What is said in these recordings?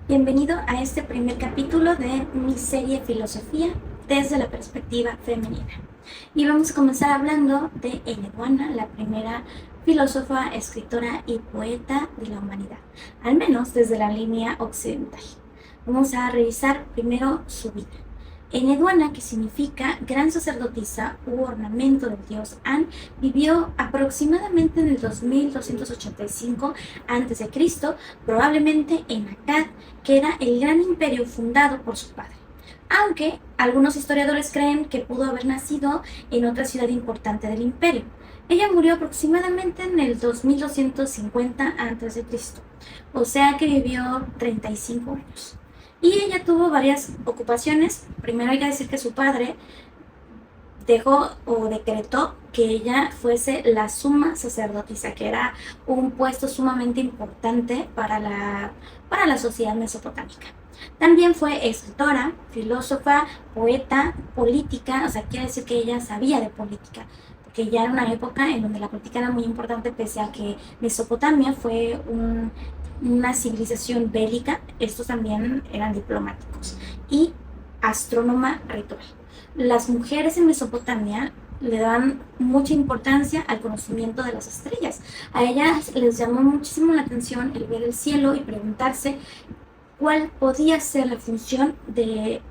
Bienvenido a este primer capítulo de mi serie Filosofía desde la perspectiva femenina. Y vamos a comenzar hablando de Enheduanna, la primera filósofa, escritora y poeta de la humanidad, al menos desde la línea occidental. Vamos a revisar primero su vida. Enheduanna, que significa gran sacerdotisa u ornamento del dios An, vivió aproximadamente en el 2285 a.C., probablemente en Akkad, que era el gran imperio fundado por su padre. Aunque algunos historiadores creen que pudo haber nacido en otra ciudad importante del imperio. Ella murió aproximadamente en el 2250 a.C., o sea que vivió 35 años. Y ella tuvo varias ocupaciones. Primero hay que decir que su padre dejó o decretó que ella fuese la suma sacerdotisa, que era un puesto sumamente importante para la sociedad mesopotámica. También fue escritora, filósofa, poeta, política, o sea, quiere decir que ella sabía de política, porque ya era una época en donde la política era muy importante, pese a que Mesopotamia fue una civilización bélica. Estos también eran diplomáticos. Y astrónoma ritual. Las mujeres en Mesopotamia le dan mucha importancia al conocimiento de las estrellas. A ellas les llamó muchísimo la atención el ver el cielo y preguntarse cuál podía ser la función de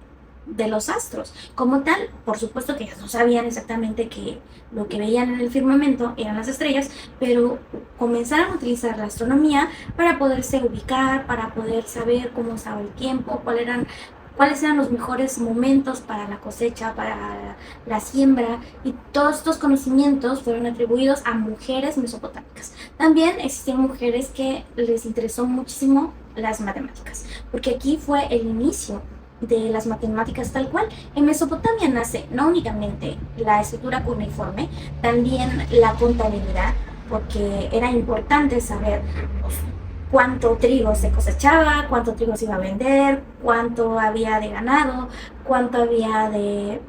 los astros. Como tal, por supuesto que ellas no sabían exactamente que lo que veían en el firmamento eran las estrellas, pero comenzaron a utilizar la astronomía para poderse ubicar, para poder saber cómo estaba el tiempo, cuáles eran los mejores momentos para la cosecha, para la siembra, y todos estos conocimientos fueron atribuidos a mujeres mesopotámicas. También existían mujeres que les interesó muchísimo las matemáticas, porque aquí fue el inicio de las matemáticas tal cual. En Mesopotamia nace no únicamente la escritura cuneiforme, también la contabilidad, porque era importante saber cuánto trigo se cosechaba, cuánto trigo se iba a vender, cuánto había de ganado, cuánto había de...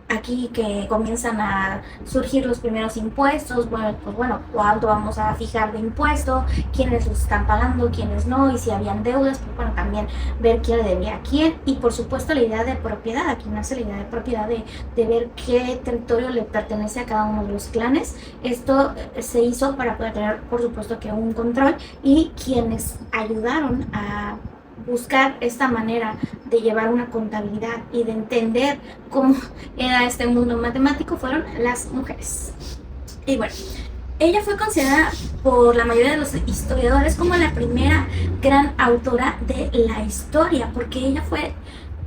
Aquí que comienzan a surgir los primeros impuestos, cuánto vamos a fijar de impuesto, quiénes los están pagando, quiénes no, y si habían deudas, también ver quién le debía a quién, y por supuesto la idea de propiedad. Aquí nace la idea de propiedad, de ver qué territorio le pertenece a cada uno de los clanes. Esto se hizo para poder tener, por supuesto, que un control, y quienes ayudaron a buscar esta manera de llevar una contabilidad y de entender cómo era este mundo matemático fueron las mujeres. Y bueno, ella fue considerada por la mayoría de los historiadores como la primera gran autora de la historia, porque ella fue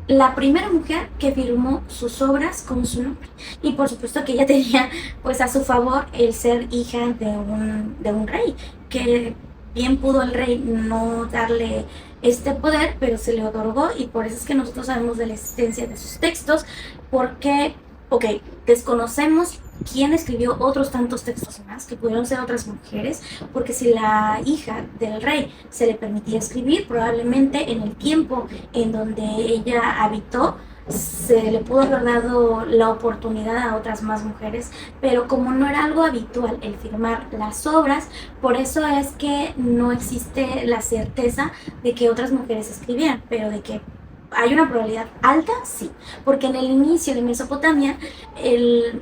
la primera mujer que firmó sus obras con su nombre. Y por supuesto que ella tenía pues a su favor el ser hija de un rey, que bien pudo el rey no darle este poder, pero se le otorgó, y por eso es que nosotros sabemos de la existencia de sus textos, porque, desconocemos quién escribió otros tantos textos más, que pudieron ser otras mujeres, porque si la hija del rey se le permitía escribir, probablemente en el tiempo en donde ella habitó, se le pudo haber dado la oportunidad a otras más mujeres, pero como no era algo habitual el firmar las obras, por eso es que no existe la certeza de que otras mujeres escribieran, pero de que hay una probabilidad alta, sí, porque en el inicio de Mesopotamia el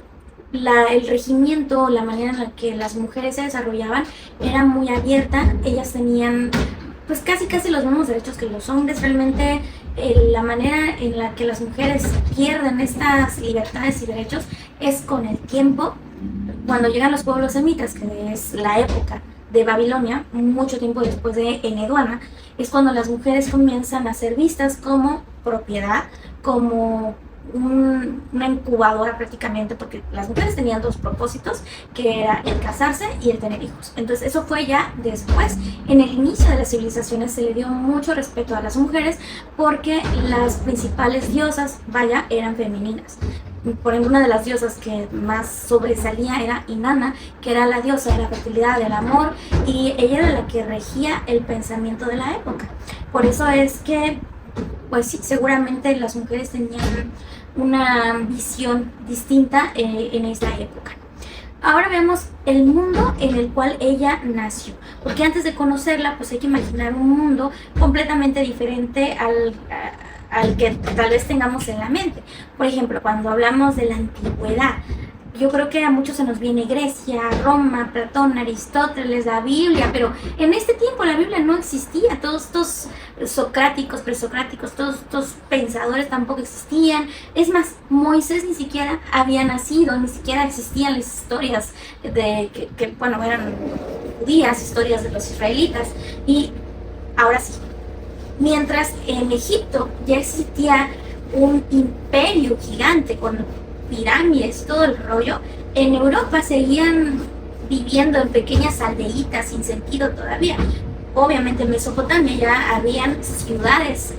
regimiento, la manera en la que las mujeres se desarrollaban era muy abierta. Ellas tenían pues casi los mismos derechos que los hombres. Realmente la manera en la que las mujeres pierden estas libertades y derechos es con el tiempo, cuando llegan los pueblos semitas, que es la época de Babilonia, mucho tiempo después de Enheduanna. Es cuando las mujeres comienzan a ser vistas como propiedad, como una incubadora prácticamente, porque las mujeres tenían dos propósitos, que era el casarse y el tener hijos. Entonces eso fue ya después. En el inicio de las civilizaciones se le dio mucho respeto a las mujeres, porque las principales diosas, eran femeninas. Por ejemplo, una de las diosas que más sobresalía era Inanna, que era la diosa de la fertilidad, del amor, y ella era la que regía el pensamiento de la época. Por eso es que pues sí, seguramente las mujeres tenían una visión distinta en esta época. Ahora vemos el mundo en el cual ella nació. porque antes de conocerla, pues hay que imaginar un mundo completamente diferente al que tal vez tengamos en la mente. Por ejemplo, cuando hablamos de la antigüedad, yo creo que a muchos se nos viene Grecia, Roma, Platón, Aristóteles, la Biblia, pero en este tiempo la Biblia no existía. Todos estos socráticos, presocráticos, todos estos pensadores tampoco existían. Es más, Moisés ni siquiera había nacido, ni siquiera existían las historias bueno, eran judías, historias de los israelitas. Y ahora sí, mientras en Egipto ya existía un imperio gigante con pirámides, todo el rollo, en Europa seguían viviendo en pequeñas aldeitas sin sentido todavía. Obviamente en Mesopotamia ya habían ciudades,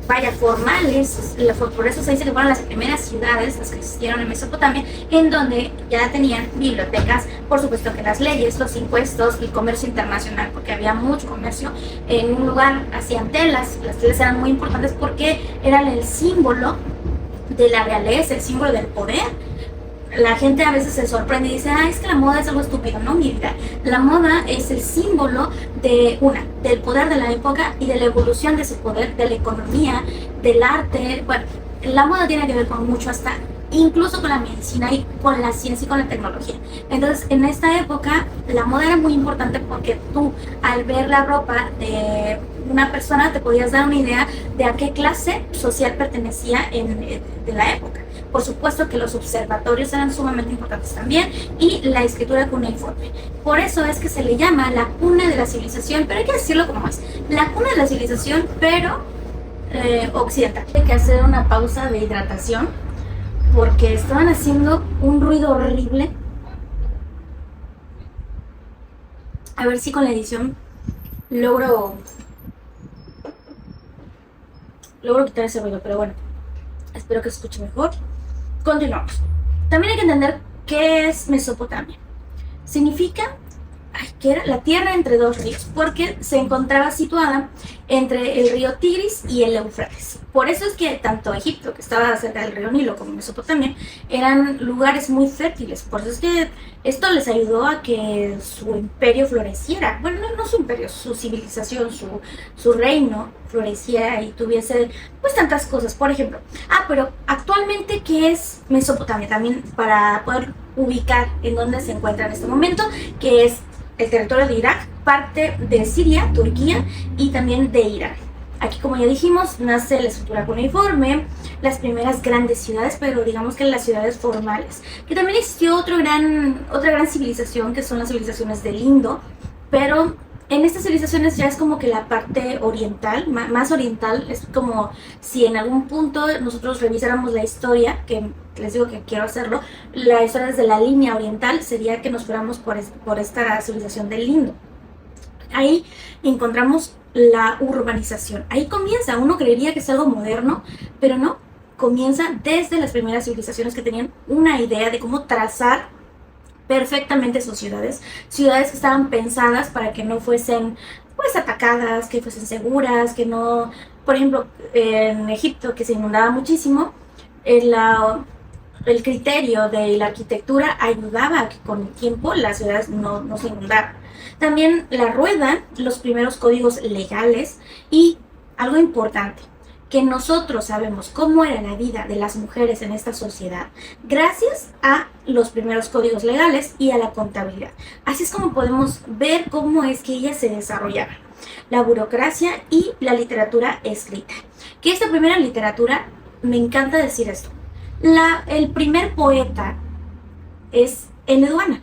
vaya, formales, por eso se dice que fueron las primeras ciudades las que existieron en Mesopotamia, en donde ya tenían bibliotecas, por supuesto que las leyes, los impuestos, el comercio internacional, porque había mucho comercio. En un lugar hacían telas, las telas eran muy importantes porque eran el símbolo de la realeza, el símbolo del poder. La gente a veces se sorprende y dice, es que la moda es algo estúpido. No, mi vida, la moda es el símbolo del poder de la época y de la evolución de ese poder, de la economía, del arte. Bueno, la moda tiene que ver con mucho, hasta incluso con la medicina y con la ciencia y con la tecnología. Entonces, en esta época, la moda era muy importante porque tú, al ver la ropa de una persona, te podías dar una idea de a qué clase social pertenecía de la época. Por supuesto que los observatorios eran sumamente importantes también, y la escritura cuneiforme. Por eso es que se le llama la cuna de la civilización, pero hay que decirlo como es, la cuna de la civilización, pero occidental. Hay que hacer una pausa de hidratación porque estaban haciendo un ruido horrible. A ver si con la edición logro quitar ese ruido, pero bueno, espero que se escuche mejor. Continuamos. También hay que entender qué es Mesopotamia. Significa que era la tierra entre dos ríos, porque se encontraba situada entre el río Tigris y el Éufrates. Por eso es que tanto Egipto, que estaba cerca del río Nilo, como Mesopotamia, eran lugares muy fértiles. Por eso es que esto les ayudó a que su imperio floreciera. Bueno, no su imperio, su civilización, su reino floreciera y tuviese pues tantas cosas. Por ejemplo, pero actualmente, ¿qué es Mesopotamia? También para poder ubicar en dónde se encuentra en este momento, que es el territorio de Irak, parte de Siria, Turquía y también de Irán. Aquí, como ya dijimos, nace la estructura cuneiforme, las primeras grandes ciudades, pero digamos que las ciudades formales. Que también existió otra gran civilización, que son las civilizaciones del Indo, pero en estas civilizaciones ya es como que la parte oriental, más oriental. Es como si en algún punto nosotros revisáramos la historia, que les digo que quiero hacerlo, la historia desde la línea oriental sería que nos fuéramos por esta civilización del Indo. Ahí encontramos la urbanización. Ahí comienza, uno creería que es algo moderno, pero no, comienza desde las primeras civilizaciones que tenían una idea de cómo trazar perfectamente sus ciudades que estaban pensadas para que no fuesen pues atacadas, que fuesen seguras, que no, por ejemplo, en Egipto, que se inundaba muchísimo, el criterio de la arquitectura ayudaba a que con el tiempo las ciudades no se inundaran. También la rueda, los primeros códigos legales, y algo importante, que nosotros sabemos cómo era la vida de las mujeres en esta sociedad gracias a los primeros códigos legales y a la contabilidad. Así es como podemos ver cómo es que ellas se desarrollaban. La burocracia y la literatura escrita. Que esta primera literatura, me encanta decir esto, el primer poeta es Eneduana.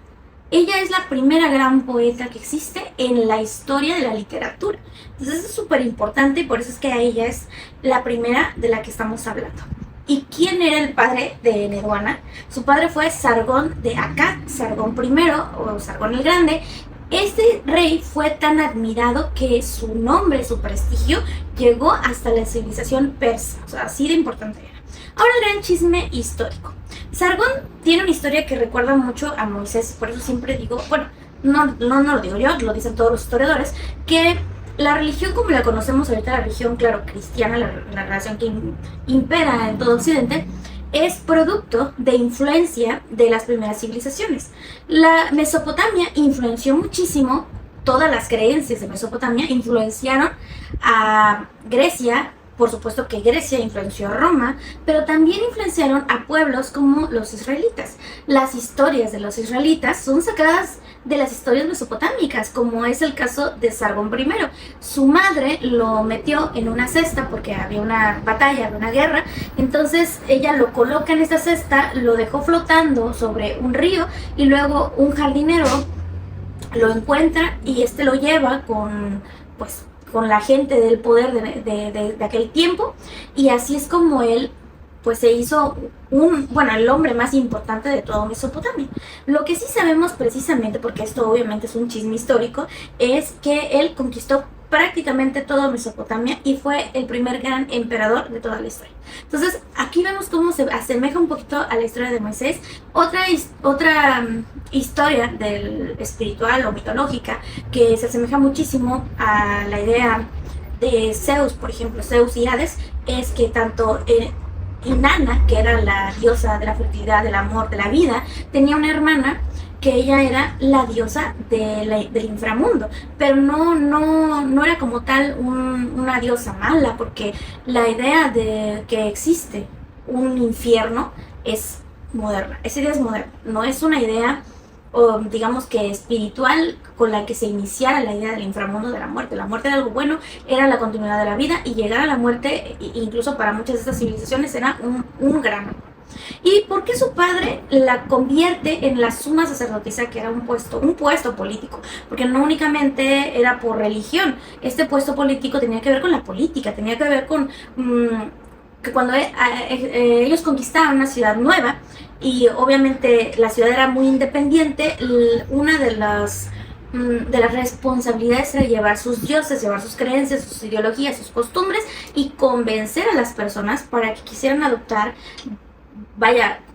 Ella es la primera gran poeta que existe en la historia de la literatura. Entonces eso es súper importante y por eso es que ella es la primera de la que estamos hablando. ¿Y quién era el padre de Eneduana? Su padre fue Sargón de Akkad, Sargón I o Sargón el Grande. Este rey fue tan admirado que su nombre, su prestigio, llegó hasta la civilización persa. O sea, así de importante era. Ahora el gran chisme histórico. Sargón tiene una historia que recuerda mucho a Moisés, por eso siempre digo, bueno, no lo digo yo, lo dicen todos los historiadores, que la religión como la conocemos ahorita, la religión, claro, cristiana, la relación que impera en todo Occidente, es producto de influencia de las primeras civilizaciones. La Mesopotamia influenció muchísimo todas las creencias de Mesopotamia influenciaron a Grecia. Por supuesto que Grecia influenció a Roma, pero también influenciaron a pueblos como los israelitas. Las historias de los israelitas son sacadas de las historias mesopotámicas, como es el caso de Sargón I. Su madre lo metió en una cesta porque había una batalla, había una guerra, entonces ella lo coloca en esta cesta, lo dejó flotando sobre un río y luego un jardinero lo encuentra y lo lleva con la gente del poder de aquel tiempo, y así es como él pues se hizo el hombre más importante de todo Mesopotamia. Lo que sí sabemos precisamente, porque esto obviamente es un chisme histórico, es que él conquistó prácticamente toda Mesopotamia y fue el primer gran emperador de toda la historia. Entonces, aquí vemos cómo se asemeja un poquito a la historia de Moisés. Otra historia del espiritual o mitológica que se asemeja muchísimo a la idea de Zeus, por ejemplo, Zeus y Hades, es que tanto Inanna, que era la diosa de la fertilidad, del amor, de la vida, tenía una hermana que ella era la diosa del inframundo, pero no era como tal una diosa mala, porque la idea de que existe un infierno es moderna, esa idea es moderna, no es una idea digamos que espiritual con la que se iniciara la idea del inframundo, de la muerte. La muerte era algo bueno, era la continuidad de la vida, y llegar a la muerte, incluso para muchas de estas civilizaciones, era un gran honor. ¿Y por qué su padre la convierte en la suma sacerdotisa, que era un puesto político? Porque no únicamente era por religión, este puesto político tenía que ver con la política, tenía que ver con que cuando ellos conquistaban una ciudad nueva, y obviamente la ciudad era muy independiente, una de las responsabilidades era llevar sus dioses, llevar sus creencias, sus ideologías, sus costumbres, y convencer a las personas para que quisieran adoptar,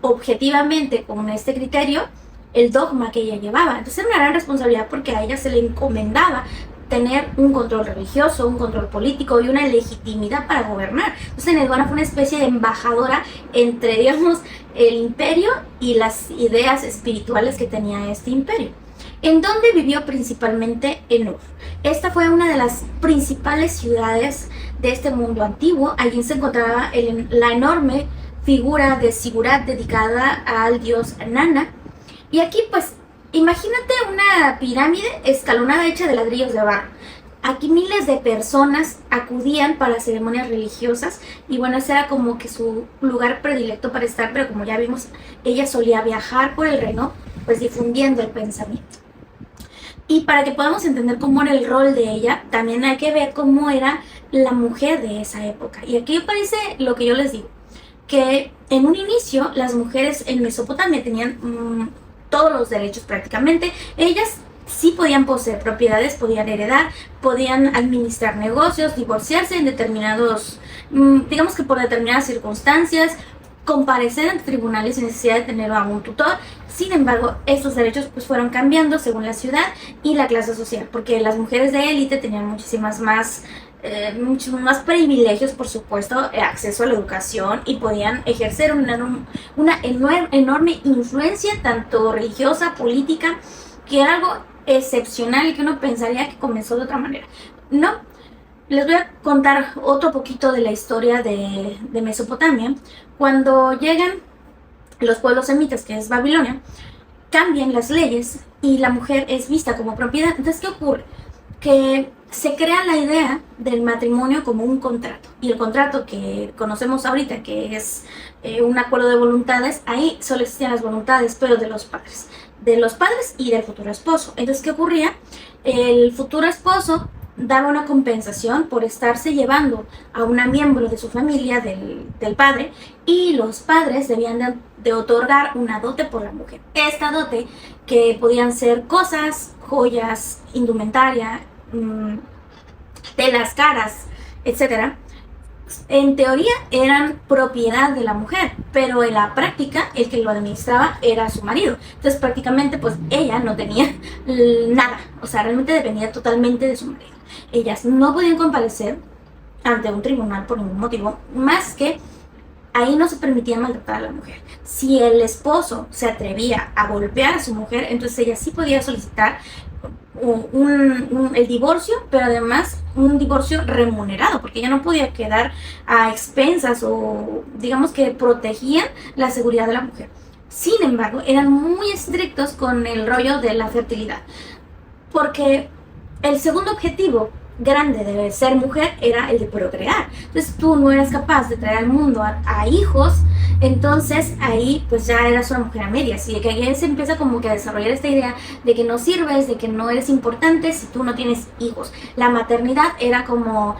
objetivamente con este criterio, el dogma que ella llevaba. Entonces era una gran responsabilidad, porque a ella se le encomendaba tener un control religioso, un control político y una legitimidad para gobernar. Entonces Nedwana fue una especie de embajadora entre, digamos, el imperio y las ideas espirituales que tenía este imperio. ¿En dónde vivió principalmente? En Ur. Esta fue una de las principales ciudades de este mundo antiguo. Allí se encontraba la enorme figura de Sigurat dedicada al dios Nana. Y aquí pues imagínate una pirámide escalonada hecha de ladrillos de barro. Aquí miles de personas acudían para ceremonias religiosas, y bueno, ese era como que su lugar predilecto para estar, pero como ya vimos, ella solía viajar por el reino, pues difundiendo el pensamiento. Y para que podamos entender cómo era el rol de ella, también hay que ver cómo era la mujer de esa época. Y aquí aparece lo que yo les digo, que en un inicio las mujeres en Mesopotamia tenían todos los derechos prácticamente. Ellas sí podían poseer propiedades, podían heredar, podían administrar negocios, divorciarse en determinados, digamos que por determinadas circunstancias, comparecer ante tribunales sin necesidad de tener a un tutor. Sin embargo, estos derechos pues fueron cambiando según la ciudad y la clase social, porque las mujeres de élite tenían muchos más privilegios, por supuesto, acceso a la educación, y podían ejercer una enorme influencia, tanto religiosa, política, que era algo excepcional y que uno pensaría que comenzó de otra manera. No, les voy a contar otro poquito de la historia de Mesopotamia. Cuando llegan los pueblos semitas, que es Babilonia, cambian las leyes y la mujer es vista como propiedad. Entonces, ¿qué ocurre? Que se crea la idea del matrimonio como un contrato, y el contrato que conocemos ahorita, que es un acuerdo de voluntades, ahí solo existían las voluntades, pero de los padres y del futuro esposo. Entonces, ¿qué ocurría? El futuro esposo daba una compensación por estarse llevando a una miembro de su familia del padre, y los padres debían de otorgar una dote por la mujer. Esta dote, que podían ser cosas, joyas, indumentaria, telas caras, etcétera, en teoría eran propiedad de la mujer, pero en la práctica el que lo administraba era su marido. Entonces prácticamente pues ella no tenía nada, o sea, realmente dependía totalmente de su marido. Ellas no podían comparecer ante un tribunal por ningún motivo, más que ahí no se permitía maltratar a la mujer. Si el esposo se atrevía a golpear a su mujer, entonces ella sí podía solicitar el divorcio, pero además un divorcio remunerado, porque ella no podía quedar a expensas o digamos que protegían la seguridad de la mujer. Sin embargo, eran muy estrictos con el rollo de la fertilidad, porque el segundo objetivo grande de ser mujer era el de procrear. Entonces tú no eras capaz de traer al mundo a hijos, entonces ahí pues ya eras una mujer a medias, y que ahí se empieza como que a desarrollar esta idea de que no sirves, de que no eres importante si tú no tienes hijos. La maternidad era como,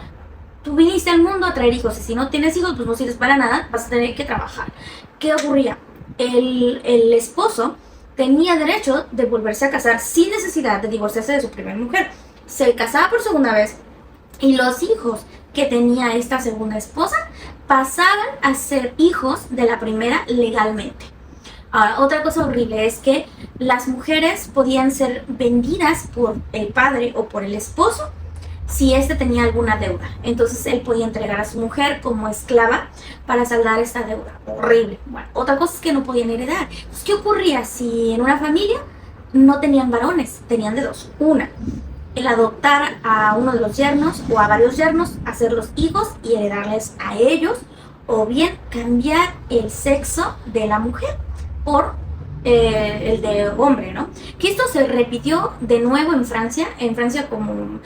tú viniste al mundo a traer hijos y si no tienes hijos pues no sirves para nada, vas a tener que trabajar. ¿Qué ocurría? El esposo tenía derecho de volverse a casar sin necesidad de divorciarse de su primera mujer. Se casaba por segunda vez y los hijos que tenía esta segunda esposa pasaban a ser hijos de la primera legalmente. Ahora, otra cosa horrible es que las mujeres podían ser vendidas por el padre o por el esposo si éste tenía alguna deuda. Entonces él podía entregar a su mujer como esclava para saldar esta deuda. Horrible. Bueno, otra cosa es que no podían heredar. Entonces, ¿qué ocurría si en una familia no tenían varones? Tenían de dos. Una, el adoptar a uno de los yernos o a varios yernos, hacerlos hijos y heredarles a ellos, o bien cambiar el sexo de la mujer por el de hombre, ¿no? Que esto se repitió de nuevo en Francia como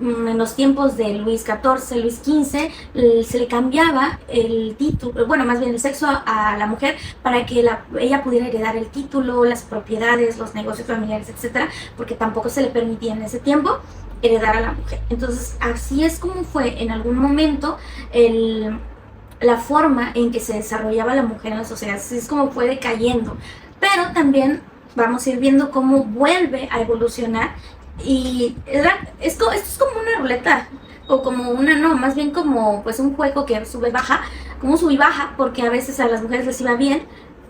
en los tiempos de Luis XIV, Luis XV, se le cambiaba el título, bueno, más bien el sexo a la mujer para que ella pudiera heredar el título, las propiedades, los negocios familiares, etcétera, porque tampoco se le permitía en ese tiempo heredar a la mujer. Entonces, así es como fue en algún momento la forma en que se desarrollaba la mujer en la sociedad, así es como fue decayendo. Pero también vamos a ir viendo cómo vuelve a evolucionar. Y esto es como una ruleta, o como no, más bien como pues un juego que sube baja, como sube y baja, porque a veces a las mujeres les iba bien.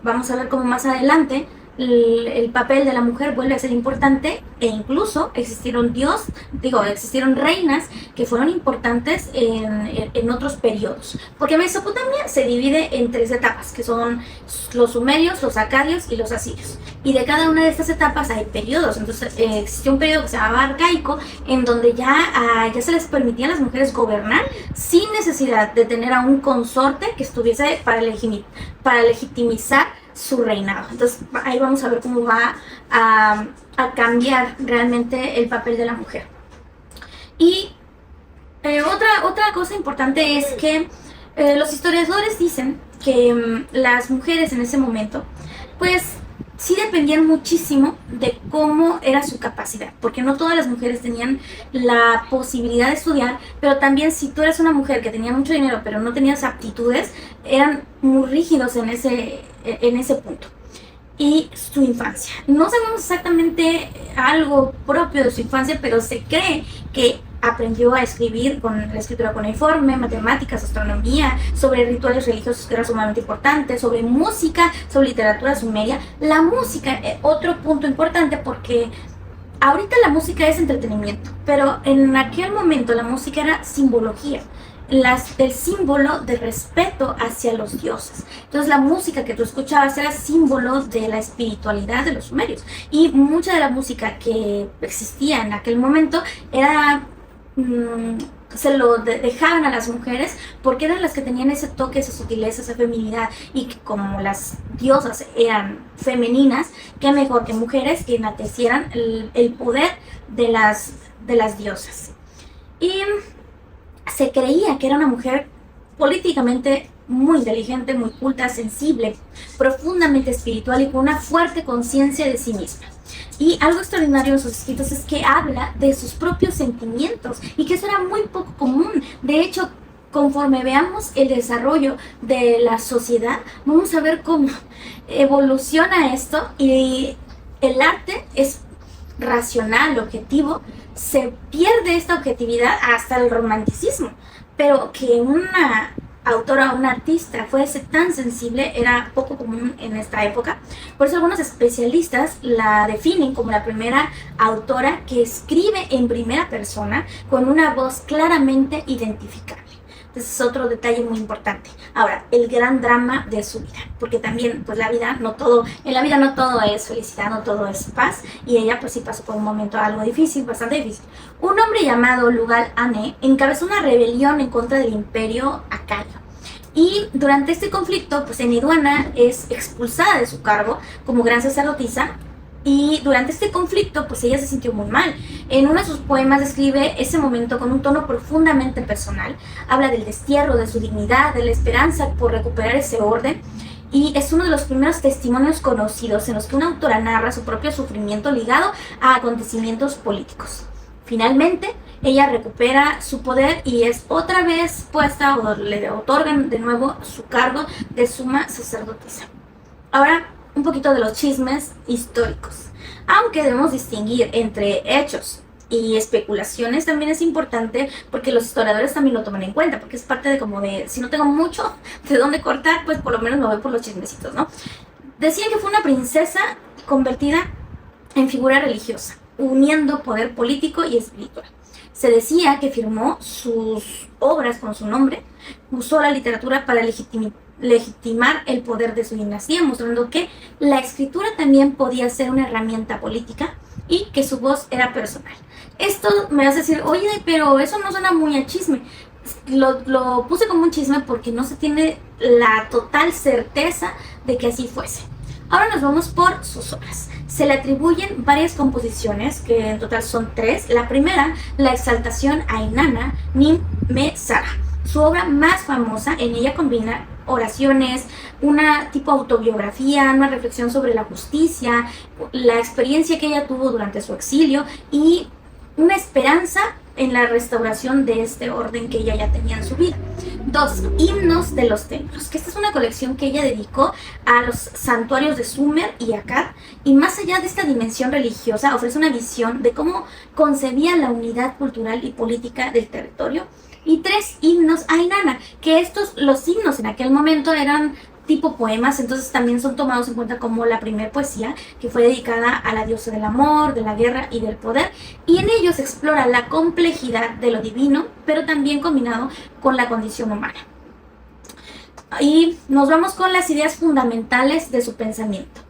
Vamos a ver cómo más adelante el papel de la mujer vuelve a ser importante, e incluso existieron reinas que fueron importantes en otros periodos, porque Mesopotamia se divide en tres etapas, que son los sumerios, los acadios y los asirios, y de cada una de estas etapas hay periodos. Entonces existió un periodo que se llamaba arcaico, en donde ya se les permitía a las mujeres gobernar sin necesidad de tener a un consorte que estuviese para legitimizar su reinado. Entonces ahí vamos a ver cómo va a cambiar realmente el papel de la mujer. Y otra cosa importante es que los historiadores dicen que las mujeres en ese momento pues sí dependían muchísimo de cómo era su capacidad, porque no todas las mujeres tenían la posibilidad de estudiar, pero también si tú eres una mujer que tenía mucho dinero pero no tenías aptitudes, eran muy rígidos en ese punto. Y su infancia. No sabemos exactamente algo propio de su infancia, pero se cree que aprendió a escribir con la escritura cuneiforme, matemáticas, astronomía, sobre rituales religiosos que era sumamente importante, sobre música, sobre literatura sumeria. La música, otro punto importante, porque ahorita la música es entretenimiento, pero en aquel momento la música era simbología. El símbolo de respeto hacia los dioses. Entonces la música que tú escuchabas era símbolo de la espiritualidad de los sumerios, y mucha de la música que existía en aquel momento era se lo dejaban a las mujeres porque eran las que tenían ese toque, esa sutileza, esa feminidad, y que como las diosas eran femeninas, qué mejor que mujeres que enaltecieran el poder de las diosas. Y se creía que era una mujer políticamente muy inteligente, muy culta, sensible, profundamente espiritual y con una fuerte conciencia de sí misma. Y algo extraordinario en sus escritos es que habla de sus propios sentimientos, y que eso era muy poco común. De hecho, conforme veamos el desarrollo de la sociedad, vamos a ver cómo evoluciona esto, y el arte es racional, objetivo. Se pierde esta objetividad hasta el romanticismo, pero que una autora, una artista fuese tan sensible era poco común en esta época. Por eso algunos especialistas la definen como la primera autora que escribe en primera persona con una voz claramente identificable. Entonces es otro detalle muy importante. Ahora, el gran drama de su vida, porque también pues la vida no todo, en la vida no todo es felicidad, no todo es paz, y ella pues sí pasó por un momento algo difícil, bastante difícil. Un hombre llamado Lugal Ane encabezó una rebelión en contra del imperio acadio. Y durante este conflicto, pues Enheduanna es expulsada de su cargo como gran sacerdotisa. Y durante este conflicto, pues ella se sintió muy mal. En uno de sus poemas describe ese momento con un tono profundamente personal. Habla del destierro, de su dignidad, de la esperanza por recuperar ese orden. Y es uno de los primeros testimonios conocidos en los que una autora narra su propio sufrimiento ligado a acontecimientos políticos. Finalmente, ella recupera su poder y es otra vez puesta o le otorgan de nuevo su cargo de suma sacerdotisa. Ahora, un poquito de los chismes históricos. Aunque debemos distinguir entre hechos y especulaciones, también es importante porque los historiadores también lo toman en cuenta, porque es parte de como de, si no tengo mucho de dónde cortar, pues por lo menos me voy por los chismecitos, ¿no? Decían que fue una princesa convertida en figura religiosa, uniendo poder político y espiritual. Se decía que firmó sus obras con su nombre, usó la literatura para legitimar el poder de su dinastía, mostrando que la escritura también podía ser una herramienta política y que su voz era personal. Esto me vas a decir, oye, pero eso no suena muy a chisme. Lo puse como un chisme porque no se tiene la total certeza de que así fuese. Ahora nos vamos por sus obras. Se le atribuyen varias composiciones, que en total son 3. La primera, la exaltación a Inanna Ninmé-Sara. Su obra más famosa, en ella combina oraciones, una tipo autobiografía, una reflexión sobre la justicia, la experiencia que ella tuvo durante su exilio y una esperanza en la restauración de este orden que ella ya tenía en su vida. 2. Himnos de los templos, que esta es una colección que ella dedicó a los santuarios de Sumer y Akkad, y más allá de esta dimensión religiosa, ofrece una visión de cómo concebía la unidad cultural y política del territorio. Y 3. Himnos a Inanna, que los himnos en aquel momento eran tipo poemas, entonces también son tomados en cuenta como la primer poesía, que fue dedicada a la diosa del amor, de la guerra y del poder, y en ellos se explora la complejidad de lo divino, pero también combinado con la condición humana. Y nos vamos con las ideas fundamentales de su pensamiento.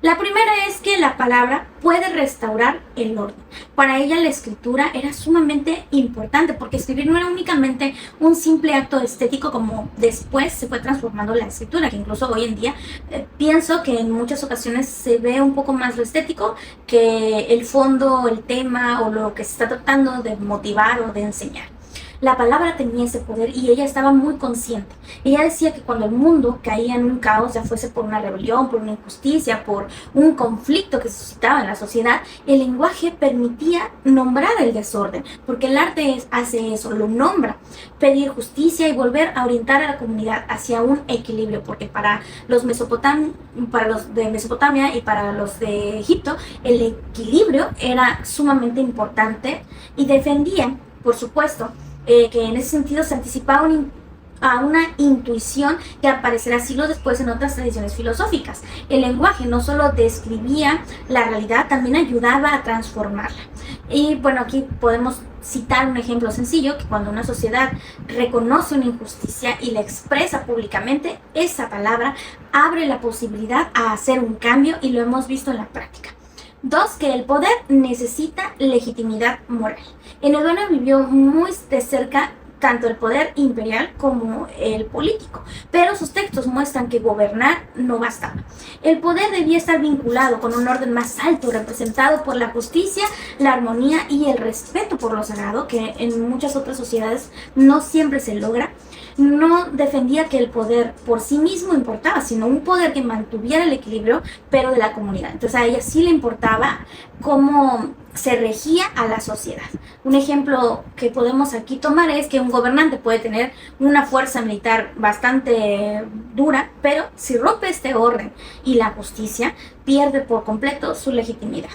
La primera es que la palabra puede restaurar el orden. Para ella la escritura era sumamente importante porque escribir no era únicamente un simple acto estético como después se fue transformando la escritura, que incluso hoy en día pienso que en muchas ocasiones se ve un poco más lo estético que el fondo, el tema o lo que se está tratando de motivar o de enseñar. La palabra tenía ese poder y ella estaba muy consciente. Ella decía que cuando el mundo caía en un caos, ya fuese por una rebelión, por una injusticia, por un conflicto que se suscitaba en la sociedad, el lenguaje permitía nombrar el desorden, porque el arte hace eso, lo nombra, pedir justicia y volver a orientar a la comunidad hacia un equilibrio, porque para los de Mesopotamia y para los de Egipto, el equilibrio era sumamente importante y defendían, por supuesto, que en ese sentido se anticipaba a una intuición que aparecerá siglos después en otras tradiciones filosóficas. El lenguaje no solo describía la realidad, también ayudaba a transformarla. Y bueno, aquí podemos citar un ejemplo sencillo, que cuando una sociedad reconoce una injusticia y la expresa públicamente, esa palabra abre la posibilidad a hacer un cambio y lo hemos visto en la práctica. 2. Que el poder necesita legitimidad moral. Enheduanna vivió muy de cerca tanto el poder imperial como el político, pero sus textos muestran que gobernar no bastaba. El poder debía estar vinculado con un orden más alto, representado por la justicia, la armonía y el respeto por lo sagrado, que en muchas otras sociedades no siempre se logra. No defendía que el poder por sí mismo importaba, sino un poder que mantuviera el equilibrio, pero de la comunidad. Entonces a ella sí le importaba cómo se regía a la sociedad. Un ejemplo que podemos aquí tomar es que un gobernante puede tener una fuerza militar bastante dura, pero si rompe este orden y la justicia, pierde por completo su legitimidad.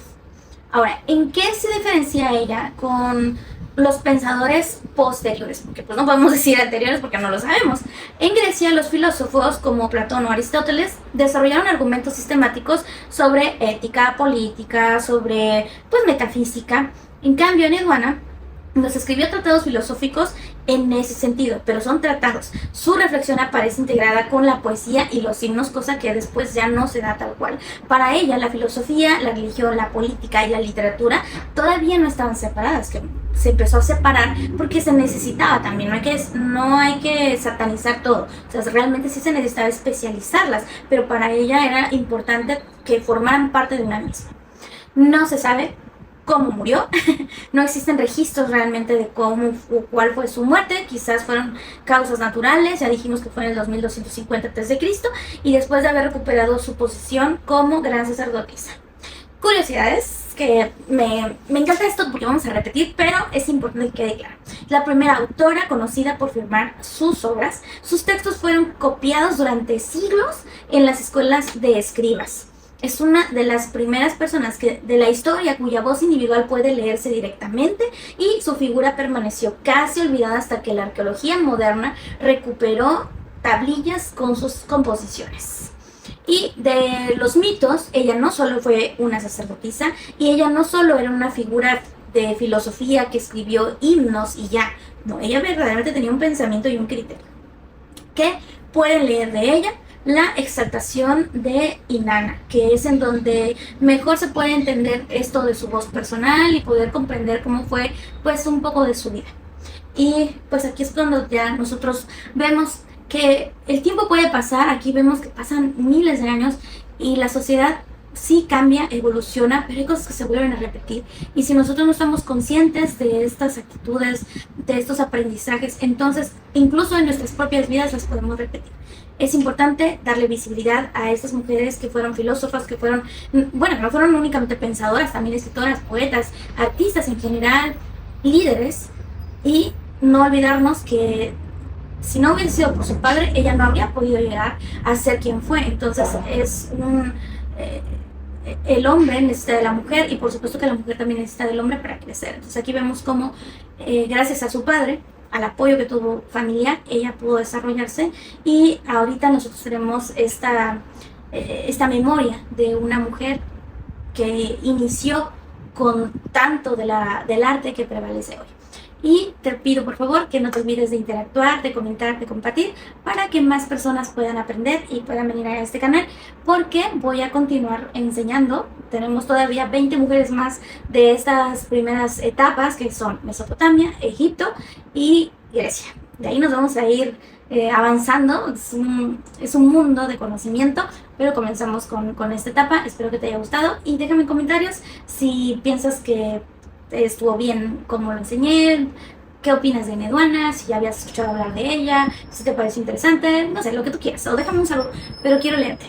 Ahora, ¿en qué se diferencia ella con los pensadores posteriores? Porque pues no podemos decir anteriores porque no lo sabemos. En Grecia, los filósofos como Platón o Aristóteles desarrollaron argumentos sistemáticos sobre ética, política, sobre pues metafísica. En cambio, Enheduanna nos escribió tratados filosóficos en ese sentido, pero son tratados. Su reflexión aparece integrada con la poesía y los himnos, cosa que después ya no se da tal cual. Para ella, la filosofía, la religión, la política y la literatura todavía no estaban separadas, que se empezó a separar porque se necesitaba también, no hay que satanizar todo, o sea, realmente sí se necesitaba especializarlas, pero para ella era importante que formaran parte de una misma. No se sabe cómo murió, no existen registros realmente de cómo o cuál fue su muerte, quizás fueron causas naturales, ya dijimos que fue en el 2250 a.C. y después de haber recuperado su posición como gran sacerdotisa. Curiosidades, que me encanta esto porque vamos a repetir, pero es importante que quede claro. La primera autora conocida por firmar sus obras, sus textos fueron copiados durante siglos en las escuelas de escribas. Es una de las primeras personas de la historia cuya voz individual puede leerse directamente y su figura permaneció casi olvidada hasta que la arqueología moderna recuperó tablillas con sus composiciones. Y de los mitos, ella no solo fue una sacerdotisa y ella no solo era una figura de filosofía que escribió himnos y ya, no, ella verdaderamente tenía un pensamiento y un criterio. ¿Qué pueden leer de ella? La exaltación de Inanna, que es en donde mejor se puede entender esto de su voz personal y poder comprender cómo fue pues un poco de su vida. Y pues aquí es cuando ya nosotros vemos que el tiempo puede pasar, aquí vemos que pasan miles de años y la sociedad sí cambia, evoluciona, pero hay cosas que se vuelven a repetir. Y si nosotros no estamos conscientes de estas actitudes, de estos aprendizajes, entonces incluso en nuestras propias vidas las podemos repetir. Es importante darle visibilidad a estas mujeres que fueron filósofas, que fueron, bueno, no fueron únicamente pensadoras, también escritoras, poetas, artistas en general, líderes, y no olvidarnos que si no hubiera sido por su padre, ella no habría podido llegar a ser quien fue. Entonces el hombre necesita de la mujer y por supuesto que la mujer también necesita del hombre para crecer. Entonces aquí vemos cómo gracias a su padre, al apoyo que tuvo familiar, ella pudo desarrollarse y ahorita nosotros tenemos esta memoria de una mujer que inició con tanto del arte que prevalece hoy. Y te pido por favor que no te olvides de interactuar, de comentar, de compartir para que más personas puedan aprender y puedan venir a este canal, porque voy a continuar enseñando. Tenemos todavía 20 mujeres más de estas primeras etapas, que son Mesopotamia, Egipto y Grecia. De ahí nos vamos a ir avanzando. Es un mundo de conocimiento, pero comenzamos con esta etapa. Espero que te haya gustado y déjame en comentarios si piensas que estuvo bien como lo enseñé, qué opinas de Enheduanna, si ya habías escuchado hablar de ella, si te pareció interesante, no sé, lo que tú quieras, o déjame un saludo, pero quiero leerte.